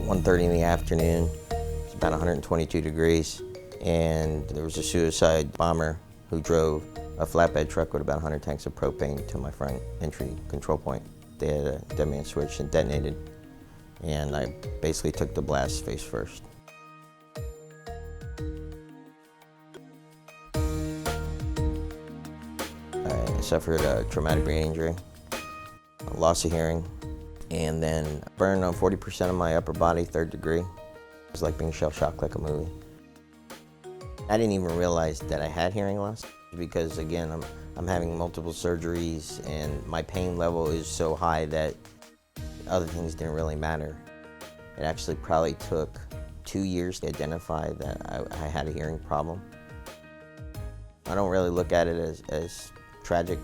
1:30 in the afternoon. It's about 122 degrees, and there was a suicide bomber who drove a flatbed truck with about 100 tanks of propane to my front entry control point. They had a dead man switch and detonated, and I basically took the blast face first. I suffered a traumatic brain injury, a loss of hearing, and then burned on 40% of my upper body, 3rd degree. It was like being shell-shocked like a movie. I didn't even realize that I had hearing loss because, again, I'm having multiple surgeries and my pain level is so high that other things didn't really matter. It actually probably took 2 years to identify that I had a hearing problem. I don't really look at it as tragic.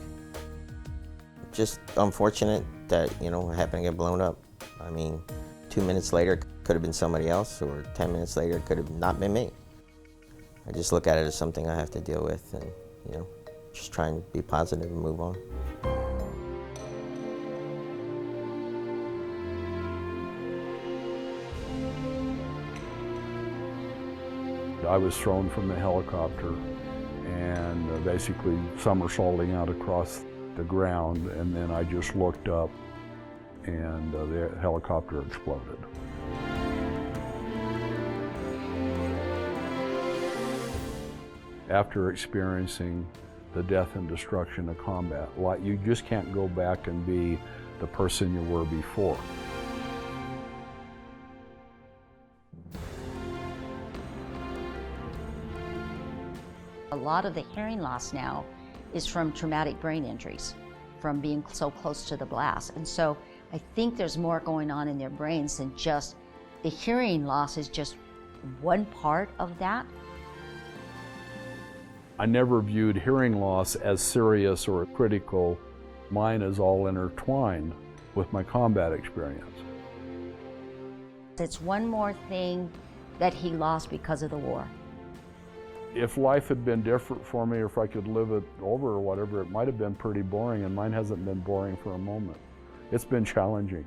Just unfortunate that, it happened to get blown up. I mean, 2 minutes later, it could have been somebody else, or 10 minutes later, it could have not been me. I just look at it as something I have to deal with and, just try and be positive and move on. I was thrown from the helicopter and basically somersaulting out across the ground, and then I just looked up and the helicopter exploded. After experiencing the death and destruction of combat, you just can't go back and be the person you were before. A lot of the hearing loss now is from traumatic brain injuries, from being so close to the blast. And so I think there's more going on in their brains than just the hearing loss is just one part of that. I never viewed hearing loss as serious or critical. Mine is all intertwined with my combat experience. It's one more thing that he lost because of the war. If life had been different for me, or if I could live it over or whatever, it might have been pretty boring, and mine hasn't been boring for a moment. It's been challenging.